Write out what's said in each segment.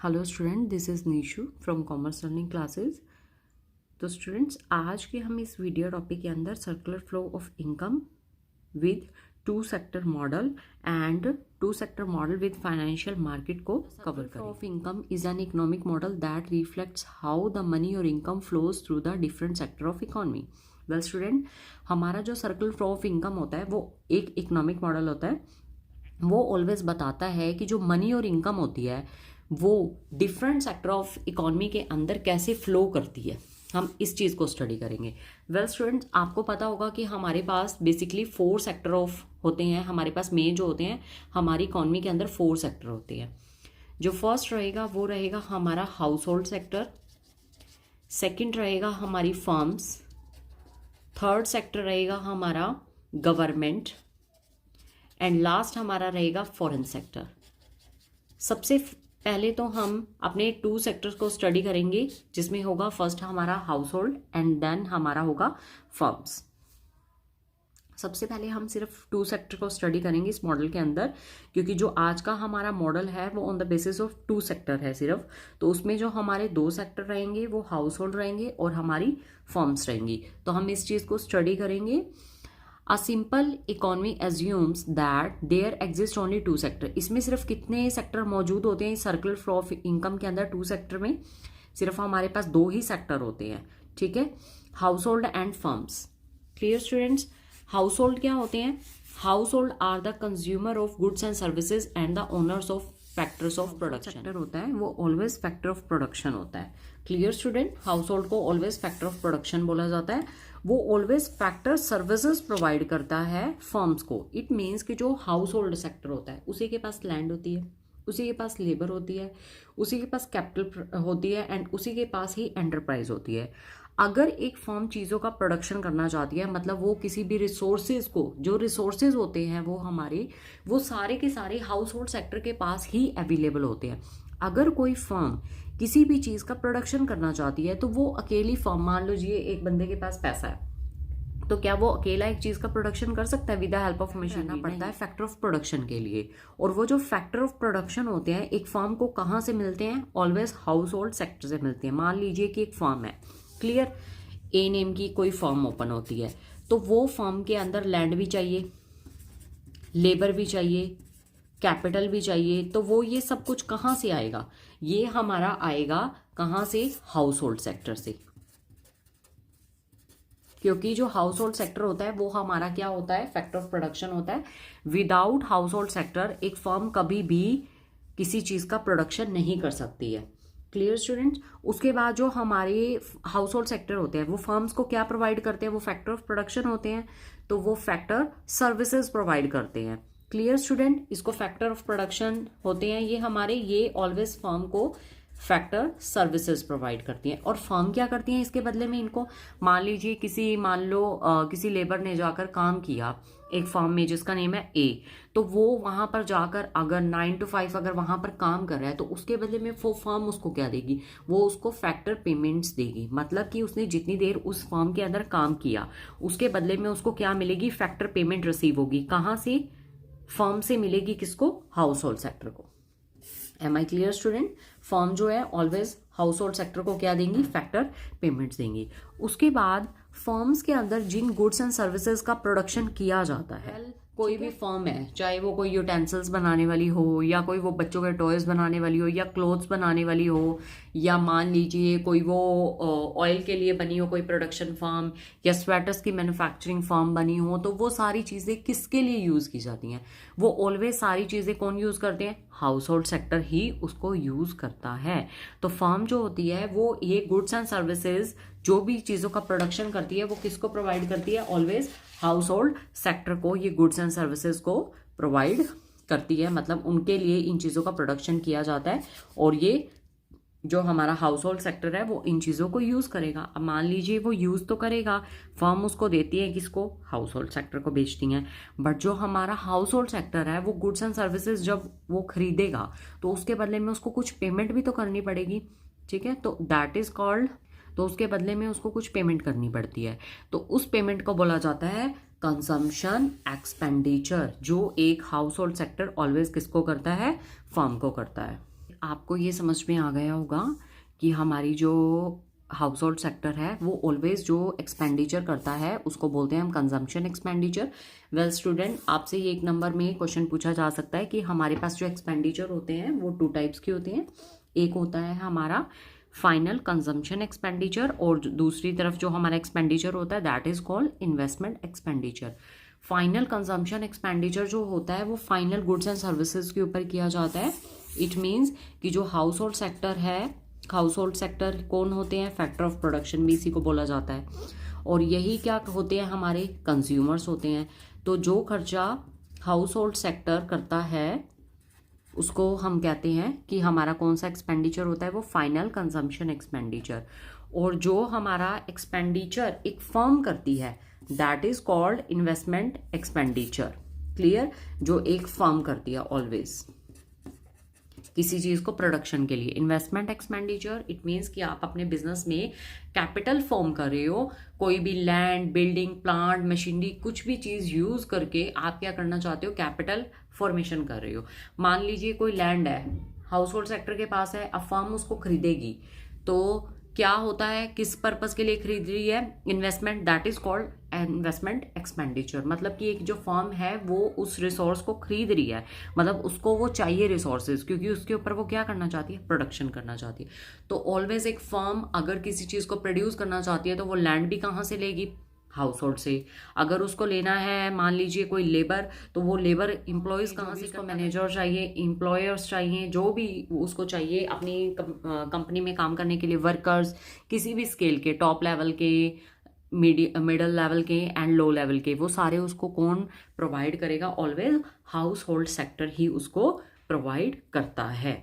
Hello student, this is Nishu from commerce learning classes. तो students, आज के हम इस वीडियो टॉपिक के अंदर circular flow of income with two sector model and two sector model with financial market को कवर करेंगे। Of income is an economic model that reflects how the money और income flows through the different sector of economy. Well student, हमारा जो circular flow of income होता है वो एक इकोनॉमिक मॉडल होता है। वो ऑलवेज बताता है कि जो मनी और इनकम होती है वो डिफरेंट सेक्टर ऑफ इकोनॉमी के अंदर कैसे फ्लो करती है। हम इस चीज़ को स्टडी करेंगे। वेल स्टूडेंट्स, आपको पता होगा कि हमारे पास बेसिकली 4 सेक्टर ऑफ होते हैं। हमारे पास मेन जो होते हैं हमारी इकोनॉमी के अंदर 4 सेक्टर होते हैं। जो फर्स्ट रहेगा वो रहेगा हमारा हाउस होल्ड सेक्टर, सेकेंड रहेगा हमारी फर्म्स, थर्ड सेक्टर रहेगा हमारा गवर्नमेंट एंड लास्ट हमारा रहेगा फॉरेन सेक्टर। सबसे पहले तो हम अपने 2 सेक्टर्स को स्टडी करेंगे, जिसमें होगा फर्स्ट हमारा हाउस होल्ड एंड देन हमारा होगा फर्म्स। सबसे पहले हम सिर्फ 2 सेक्टर को स्टडी करेंगे इस मॉडल के अंदर, क्योंकि जो आज का हमारा मॉडल है वो on the basis of 2 sector है सिर्फ। तो उसमें जो हमारे 2 सेक्टर रहेंगे वो हाउस होल्ड रहेंगे और हमारी फर्म्स रहेंगी। तो हम इस चीज़ को स्टडी करेंगे। A simple economy assumes that there exist only 2 sector. इसमें सिर्फ कितने सेक्टर मौजूद होते हैं इस सर्कुलर फ्लो ऑफ इनकम के अंदर? 2 सेक्टर में सिर्फ हमारे पास 2 ही सेक्टर होते हैं, ठीक है, household and firms. Clear students? Household क्या होते हैं? Household are the consumer of goods and services and the owners of factors of production. Sector होता है वो ऑलवेज फैक्टर ऑफ प्रोडक्शन होता है। Clear student? हाउस होल्ड को always factor of production बोला जाता है। वो ऑलवेज फैक्टर सर्विसेज प्रोवाइड करता है फर्म्स को। इट मीन्स कि जो हाउस होल्ड सेक्टर होता है उसी के पास लैंड होती है, उसी के पास लेबर होती है, उसी के पास कैपिटल होती है एंड उसी के पास ही एंटरप्राइज होती है। अगर एक फर्म चीज़ों का प्रोडक्शन करना चाहती है, मतलब वो किसी भी रिसोर्सेज को, जो रिसोर्सेज होते हैं वो हमारे, वो सारे के सारे हाउस होल्ड सेक्टर के पास ही अवेलेबल होते हैं। अगर कोई फर्म किसी भी चीज़ का प्रोडक्शन करना चाहती है तो वो अकेली फर्म, मान लीजिए एक बंदे के पास पैसा है, तो क्या वो अकेला एक चीज़ का प्रोडक्शन कर सकता है? With the help of machine ना पड़ता है फैक्टर ऑफ प्रोडक्शन के लिए। और वो जो फैक्टर ऑफ प्रोडक्शन होते हैं एक फर्म को कहाँ से मिलते हैं? ऑलवेज हाउस होल्ड सेक्टर से मिलते हैं। मान लीजिए कि एक फर्म है, क्लियर, ए नेम की कोई फर्म ओपन होती है, तो वो फर्म के अंदर लैंड भी चाहिए, लेबर भी चाहिए, कैपिटल भी चाहिए। तो वो ये सब कुछ कहाँ से आएगा? ये हमारा आएगा कहाँ से? हाउस होल्ड सेक्टर से। क्योंकि जो हाउस होल्ड सेक्टर होता है वो हमारा क्या होता है? फैक्टर ऑफ प्रोडक्शन होता है। विदाउट हाउस होल्ड सेक्टर एक फर्म कभी भी किसी चीज़ का प्रोडक्शन नहीं कर सकती है। Clear students? उसके बाद जो हमारे हाउस होल्ड सेक्टर होते हैं वो फर्म्स को क्या प्रोवाइड करते हैं? वो फैक्टर ऑफ प्रोडक्शन होते हैं, तो वो फैक्टर सर्विसेज प्रोवाइड करते हैं। Clear student? इसको फैक्टर ऑफ प्रोडक्शन होते हैं ये हमारे, ये ऑलवेज फर्म को फैक्टर सर्विसेज प्रोवाइड करती हैं। और फर्म क्या करती हैं इसके बदले में? इनको मान लीजिए किसी लेबर ने जाकर काम किया एक फर्म में जिसका नेम है ए, तो वो वहां पर जाकर अगर 9 to 5 अगर वहां पर काम कर रहा है तो उसके बदले में वो फर्म उसको क्या देगी? वो उसको फैक्टर पेमेंट्स देगी। मतलब कि उसने जितनी देर उस फर्म के अंदर काम किया उसके बदले में उसको क्या मिलेगी? फैक्टर पेमेंट रिसीव होगी। कहाँ से? फर्म से मिलेगी। किसको? हाउस होल्ड सेक्टर को। Am I clear student? Firm जो है ऑलवेज हाउस होल्ड सेक्टर को क्या देंगी? फैक्टर पेमेंट्स देंगी। उसके बाद फर्म्स के अंदर जिन गुड्स एंड सर्विसेज का प्रोडक्शन किया जाता है, कोई भी फर्म है, चाहे वो कोई यूटेंसिल्स बनाने वाली हो या कोई वो बच्चों के टॉयज बनाने वाली हो या क्लोथ्स बनाने वाली हो, या मान लीजिए कोई वो ऑयल के लिए बनी हो कोई प्रोडक्शन फर्म, या स्वेटर्स की मैन्युफैक्चरिंग फर्म बनी हो, तो वो सारी चीज़ें किसके लिए यूज़ की जाती हैं? वो ऑलवेज सारी चीज़ें कौन यूज़ करते हैं? हाउस होल्ड सेक्टर ही उसको यूज़ करता है। तो फर्म जो होती है वो ये गुड्स एंड सर्विसेज जो भी चीज़ों का प्रोडक्शन करती है वो किसको प्रोवाइड करती है? ऑलवेज हाउस होल्ड सेक्टर को ये गुड्स एंड सर्विसेज को प्रोवाइड करती है। मतलब उनके लिए इन चीज़ों का प्रोडक्शन किया जाता है और ये जो हमारा हाउस होल्ड सेक्टर है वो इन चीज़ों को यूज़ करेगा। अब मान लीजिए वो यूज़ तो करेगा, फर्म उसको देती है, किसको? हाउस होल्ड सेक्टर को बेचती हैं। बट जो हमारा हाउस होल्ड सेक्टर है वो गुड्स एंड सर्विसेज जब वो खरीदेगा तो उसके बदले में उसको कुछ पेमेंट भी तो करनी पड़ेगी, ठीक है? तो दैट इज कॉल्ड, तो उसके बदले में उसको कुछ पेमेंट करनी पड़ती है। तो उस पेमेंट को बोला जाता है कंजम्पशन एक्सपेंडिचर, जो एक हाउस होल्ड सेक्टर ऑलवेज किसको करता है? फर्म को करता है। आपको ये समझ में आ गया होगा कि हमारी जो हाउस होल्ड सेक्टर है वो ऑलवेज जो एक्सपेंडिचर करता है उसको बोलते हैं हम कंजम्पशन एक्सपेंडिचर। वेल स्टूडेंट, आपसे ये एक नंबर में क्वेश्चन पूछा जा सकता है कि हमारे पास जो एक्सपेंडिचर होते हैं वो 2 टाइप्स के होते हैं। एक होता है हमारा फाइनल कंजम्पशन एक्सपेंडिचर और दूसरी तरफ जो हमारा एक्सपेंडिचर होता है that is called investment expenditure. Final consumption expenditure जो होता है वो फाइनल गुड्स एंड सर्विसेज के ऊपर किया जाता है। इट मीन्स कि जो हाउस होल्ड सेक्टर है, हाउस होल्ड सेक्टर कौन होते हैं? फैक्टर ऑफ प्रोडक्शन भी इसी को बोला जाता है। और यही क्या होते हैं? हमारे कंज्यूमर्स होते हैं। तो जो खर्चा हाउस होल्ड सेक्टर करता है उसको हम कहते हैं कि हमारा कौन सा एक्सपेंडिचर होता है? वो फाइनल कंजम्पशन एक्सपेंडिचर। और जो हमारा एक्सपेंडिचर एक फर्म करती है that is called investment expenditure. Clear? जो एक फर्म करती है ऑलवेज किसी चीज को प्रोडक्शन के लिए। इन्वेस्टमेंट एक्सपेंडिचर इट मीन्स कि आप अपने बिजनेस में कैपिटल फॉर्म कर रहे हो, कोई भी लैंड, बिल्डिंग, प्लांट, मशीनरी, कुछ भी चीज यूज करके आप क्या करना चाहते हो? कैपिटल फॉर्मेशन कर रहे हो। मान लीजिए कोई लैंड है, हाउस होल्ड सेक्टर के पास है, अब फर्म उसको खरीदेगी तो क्या होता है? किस पर्पस के लिए खरीद रही है? Investment, that is called investment expenditure. मतलब कि एक जो फर्म है वो उस रिसोर्स को खरीद रही है, मतलब उसको वो चाहिए रिसोर्सेज, क्योंकि उसके ऊपर वो क्या करना चाहती है? प्रोडक्शन करना चाहती है। तो ऑलवेज एक फर्म अगर किसी चीज को प्रोड्यूस करना चाहती है तो वो लैंड भी कहाँ से लेगी? हाउस होल्ड से। अगर उसको लेना है मान लीजिए कोई लेबर, तो वो लेबर एम्प्लॉयज कहाँ से? उसको मैनेजर चाहिए, एम्प्लॉयर्स चाहिए, जो भी उसको चाहिए अपनी कंपनी में काम करने के लिए, वर्कर्स किसी भी स्केल के, टॉप लेवल के, मिडल लेवल के एंड लो लेवल के, वो सारे उसको कौन प्रोवाइड करेगा? ऑलवेज हाउस होल्ड सेक्टर ही उसको प्रोवाइड करता है।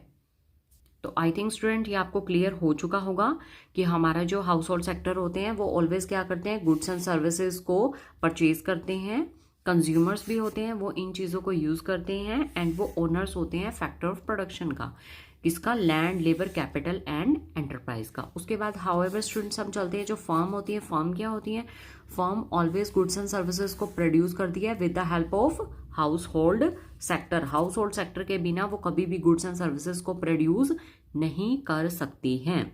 तो आई थिंक स्टूडेंट ये आपको क्लियर हो चुका होगा कि हमारा जो हाउस होल्ड सेक्टर होते हैं वो ऑलवेज क्या करते हैं? गुड्स एंड सर्विसेज को परचेज करते हैं। कंज्यूमर्स भी होते हैं, वो इन चीज़ों को यूज़ करते हैं एंड वो ओनर्स होते हैं फैक्टर ऑफ प्रोडक्शन का। किसका? Land, labour, capital and enterprise का। उसके बाद हाउएवर स्टूडेंट्स हम चलते हैं जो फर्म होती है। फर्म क्या होती है? Firm always goods and services को प्रोड्यूस करती है with the help of house hold sector. House hold sector के बिना वो कभी भी गुड्स एंड सर्विसेज को प्रोड्यूस नहीं कर सकती हैं।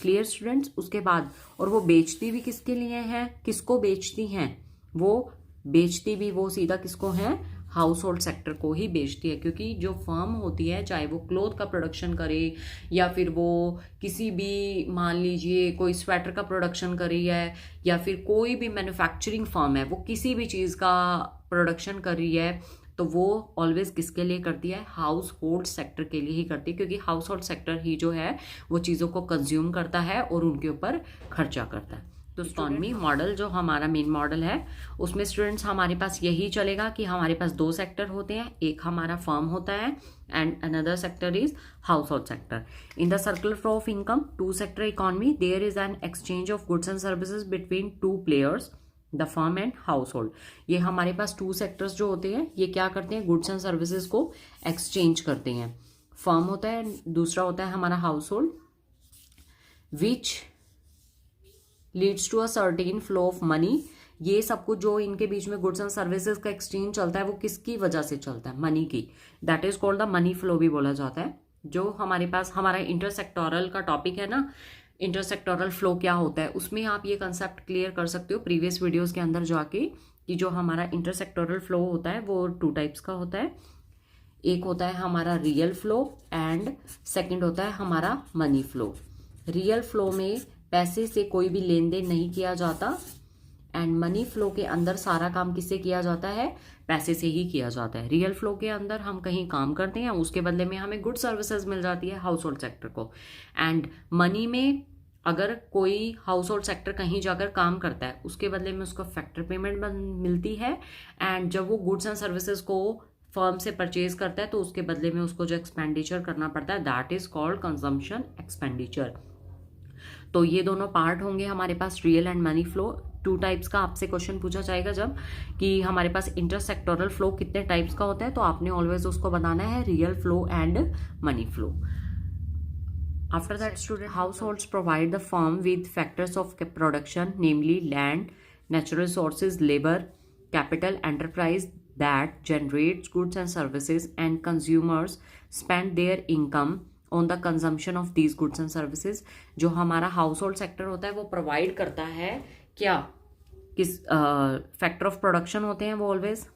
Clear students? उसके बाद और वो बेचती भी किसके लिए हैं? किसको बेचती हैं? वो बेचती भी वो सीधा किसको है? हाउस होल्ड सेक्टर को ही बेचती है। क्योंकि जो फर्म होती है, चाहे वो क्लोथ का प्रोडक्शन करे या फिर वो किसी भी मान लीजिए कोई स्वेटर का प्रोडक्शन कर रही है या फिर कोई भी मैन्युफैक्चरिंग फर्म है, वो किसी भी चीज़ का प्रोडक्शन कर रही है, तो वो ऑलवेज किसके लिए करती है? हाउस होल्ड सेक्टर के लिए ही करती है। क्योंकि हाउस होल्ड सेक्टर ही जो है वो चीज़ों को कंज्यूम करता है और उनके ऊपर खर्चा करता है। तो इकोनॉमी मॉडल जो हमारा मेन मॉडल है उसमें स्टूडेंट्स हमारे पास यही चलेगा कि हमारे पास 2 सेक्टर होते हैं। एक हमारा फर्म होता है and another sector is household sector. In the circular flow of income 2 sector economy there is an exchange of goods and services between 2 players, the firm and household. ये हमारे पास 2 sectors जो होते हैं ये क्या करते हैं? Goods and services को एक्सचेंज करते हैं। फर्म होता है, दूसरा होता है हमारा household, which leads to a certain flow of money. ये सब कुछ जो इनके बीच में गुड्स एंड सर्विसेज का एक्सचेंज चलता है वो किसकी वजह से चलता है? मनी की। That is called the money flow भी बोला जाता है। जो हमारे पास हमारा इंटरसेक्टोरल का टॉपिक है ना, इंटरसेक्टोरल फ्लो क्या होता है, उसमें आप ये कंसेप्ट क्लियर कर सकते हो प्रीवियस वीडियोस के अंदर जाके कि जो हमारा इंटरसेक्टोरल फ्लो होता है वो 2 टाइप्स का होता है। एक होता है हमारा रियल फ्लो एंड सेकंड होता है हमारा मनी फ्लो। रियल फ्लो में पैसे से कोई भी लेन देन नहीं किया जाता एंड मनी फ्लो के अंदर सारा काम किससे किया जाता है? पैसे से ही किया जाता है। रियल फ्लो के अंदर हम कहीं काम करते हैं, उसके बदले में हमें गुड सर्विसेज मिल जाती है हाउस होल्ड सेक्टर को। एंड मनी में अगर कोई हाउस होल्ड सेक्टर कहीं जाकर काम करता है उसके बदले में उसको फैक्टर पेमेंट मिलती है एंड जब वो गुड्स एंड सर्विसेज को फर्म से परचेज करता है तो उसके बदले में उसको जो एक्सपेंडिचर करना पड़ता है that is called consumption expenditure. तो ये दोनों पार्ट होंगे हमारे पास, real and money flow. 2 types का आपसे क्वेश्चन पूछा जाएगा जब कि हमारे पास इंटरसेक्टोरल फ्लो कितने टाइप्स का होता है, तो आपने ऑलवेज उसको बनाना है real flow and money flow. After that student, households provide the firm with factors of production namely land, natural resources, labour, capital, enterprise that generates goods and services and consumers spend their income on the consumption of these goods and services. जो हमारा household sector होता है वो provide करता है क्या, किस factor of production होते हैं वो ऑलवेज,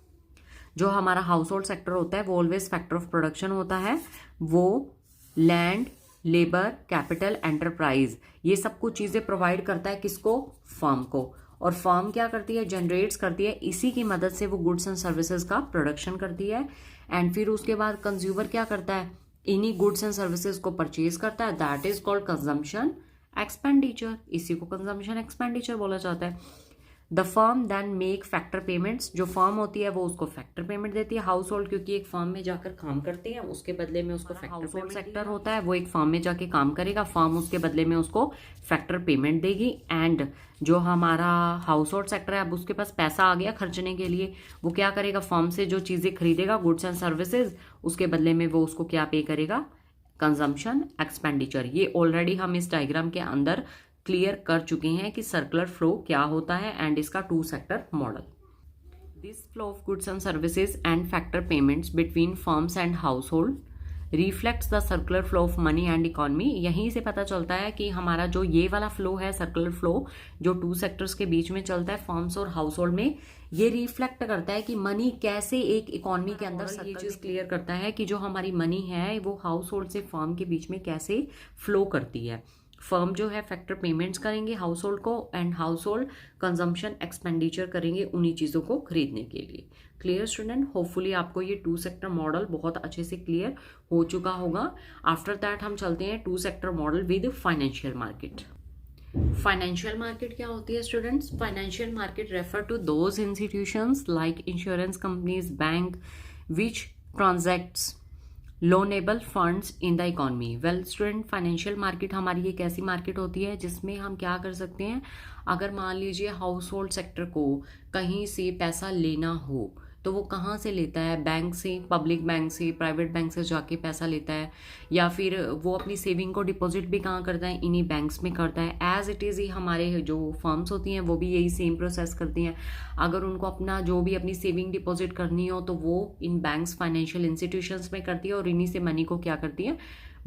जो हमारा हाउस होल्ड सेक्टर होता है वो ऑलवेज फैक्टर ऑफ प्रोडक्शन होता है, वो लैंड, लेबर, कैपिटल, एंटरप्राइज, ये सब कुछ चीज़ें प्रोवाइड करता है किसको, फर्म को। और फर्म क्या करती है, जनरेट्स करती है, इसी की मदद से वो गुड्स एंड सर्विसेज का प्रोडक्शन करती है। एंड फिर उसके बाद कंज्यूमर क्या करता है, इन्हीं गुड्स एंड सर्विसेज को परचेज करता है, that is called consumption expenditure, इसी को कंजम्पशन एक्सपेंडिचर बोला जाता है। The firm then make factor payments, जो फर्म होती है वो उसको फैक्टर पेमेंट देती है। हाउस होल्ड क्योंकि एक फर्म में जाकर काम करते हैं, उसके बदले में उसको हाउस होल्ड सेक्टर होता है वो एक फर्म में जाके काम करेगा, फर्म उसके बदले में उसको फैक्टर पेमेंट देगी। एंड जो हमारा हाउस होल्ड सेक्टर है, अब उसके पास पैसा आ गया खर्चने के लिए, वो क्या करेगा, फर्म से जो चीज़ें खरीदेगा गुड्स एंड सर्विसेज, उसके बदले में वो उसको क्या पे करेगा, कंजम्पशन एक्सपेंडिचर। ये ऑलरेडी हम इस डायग्राम के अंदर क्लियर कर चुके हैं कि सर्कुलर फ्लो क्या होता है एंड इसका two sector model. This flow of goods and services and factor payments between firms and household reflects the circular flow of money and economy. यहीं से पता चलता है कि हमारा जो ये वाला फ्लो है, सर्कुलर फ्लो, जो टू सेक्टर्स के बीच में चलता है, फर्म्स और हाउस होल्ड में, ये रिफ्लेक्ट करता है कि मनी कैसे एक इकोनॉमी के अंदर, ये चीज क्लियर करता है कि जो हमारी मनी है वो हाउस होल्ड से फर्म के बीच में कैसे फ्लो करती है। फर्म जो है फैक्टर पेमेंट्स करेंगे हाउस होल्ड को, and house hold consumption expenditure करेंगे उन्हीं चीज़ों को खरीदने के लिए। क्लियर स्टूडेंट, होपफुली आपको ये टू सेक्टर मॉडल बहुत अच्छे से क्लियर हो चुका होगा। आफ्टर दैट हम चलते हैं two sector model with financial market. Financial market क्या होती है students? Financial market refer to those institutions like insurance companies, bank which transacts loanable funds in the economy. Well student, financial market हमारी एक ऐसी market होती है जिसमें हम क्या कर सकते हैं, अगर मान लीजिए हाउस होल्ड सेक्टर को कहीं से पैसा लेना हो तो वो कहाँ से लेता है, बैंक से, पब्लिक बैंक से, प्राइवेट बैंक से जाके पैसा लेता है, या फिर वो अपनी सेविंग को डिपॉजिट भी कहाँ करता है, इन्हीं बैंक्स में करता है। एज इट इज़ ही हमारे जो फर्म्स होती हैं वो भी यही सेम प्रोसेस करती हैं। अगर उनको अपना जो भी अपनी सेविंग डिपॉजिट करनी हो तो वो इन बैंक्स, फाइनेंशियल इंस्टीट्यूशंस में करती है और इन्हीं से मनी को क्या करती है,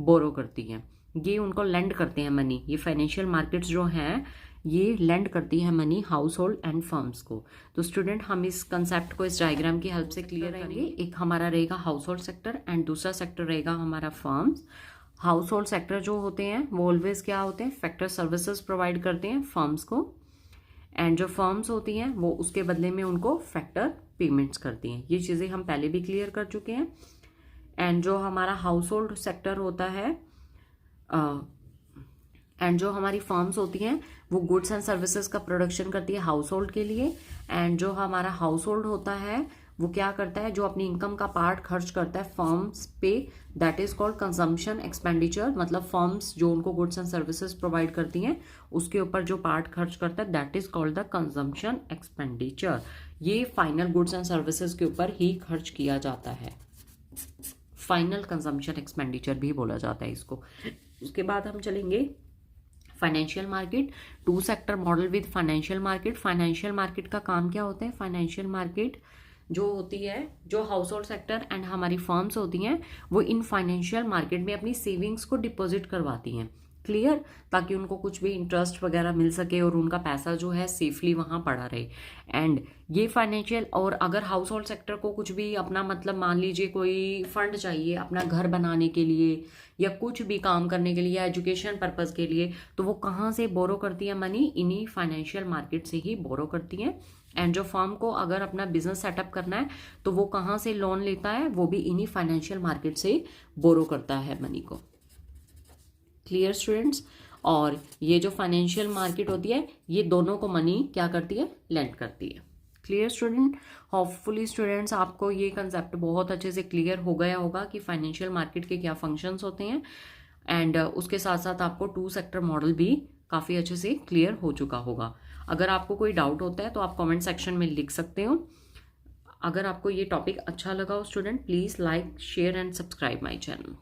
बोरो करती है। ये उनको लेंड करते हैं मनी। ये फाइनेंशियल मार्केट्स जो हैं ये लेंड करती है money house hold and firms को। तो स्टूडेंट, हम इस कंसेप्ट को इस डायग्राम की हेल्प से क्लियर करेंगे। एक हमारा रहेगा हाउस होल्ड सेक्टर एंड दूसरा सेक्टर रहेगा हमारा फर्म्स। हाउस होल्ड सेक्टर जो होते हैं वो ऑलवेज क्या होते हैं, फैक्टर सर्विसेज प्रोवाइड करते हैं फर्म्स को, एंड जो फर्म्स होती हैं वो उसके बदले में उनको फैक्टर पेमेंट्स करती हैं। ये चीज़ें हम पहले भी क्लियर कर चुके हैं। एंड जो हमारा हाउस होल्ड सेक्टर होता है एंड जो हमारी फर्म्स होती हैं वो गुड्स एंड सर्विसेज का प्रोडक्शन करती है हाउस होल्ड के लिए। एंड जो हमारा हाउस होल्ड होता है वो क्या करता है, जो अपनी इनकम का पार्ट खर्च करता है फर्म्स पे, that is called consumption expenditure. मतलब फर्म्स जो उनको गुड्स एंड सर्विसेज प्रोवाइड करती हैं उसके ऊपर जो पार्ट खर्च करता है that is called the consumption expenditure. ये फाइनल गुड्स एंड सर्विसेज के ऊपर ही खर्च किया जाता है, फाइनल कंजम्पशन एक्सपेंडिचर भी बोला जाता है इसको। उसके बाद हम चलेंगे financial market, two sector model with financial market. Financial market का काम क्या होता है? फाइनेंशियल मार्केट जो होती है, जो हाउस होल्ड सेक्टर एंड हमारी फर्म्स होती हैं वो इन फाइनेंशियल मार्केट में अपनी सेविंग्स को डिपॉजिट करवाती हैं। क्लियर, ताकि उनको कुछ भी इंटरेस्ट वगैरह मिल सके और उनका पैसा जो है सेफली वहाँ पड़ा रहे। एंड ये फाइनेंशियल, और अगर हाउस होल्ड सेक्टर को कुछ भी अपना, मतलब मान लीजिए कोई फंड चाहिए अपना घर बनाने के लिए या कुछ भी काम करने के लिए या एजुकेशन पर्पज़ के लिए, तो वो कहाँ से बोरो करती है मनी? इन्हीं फाइनेंशियल मार्केट से ही बोरो करती हैं। एंड जो फर्म को अगर अपना बिजनेस सेटअप करना है तो वो कहाँ से लोन लेता है? वो भी इन्हीं फाइनेंशियल मार्केट से बोरो करता है मनी को। क्लियर स्टूडेंट्स, और ये जो फाइनेंशियल मार्केट होती है ये दोनों को मनी क्या करती है? लेंड करती है। क्लियर स्टूडेंट, होपफुली स्टूडेंट्स आपको ये कंसेप्ट बहुत अच्छे से क्लियर हो गया होगा कि फाइनेंशियल मार्केट के क्या फंक्शंस होते हैं। एंड उसके साथ साथ आपको टू सेक्टर मॉडल भी काफ़ी अच्छे से क्लियर हो चुका होगा। अगर आपको कोई डाउट होता है तो आप कमेंट सेक्शन में लिख सकते हो। अगर आपको ये टॉपिक अच्छा लगा हो student, please like, share and subscribe my channel.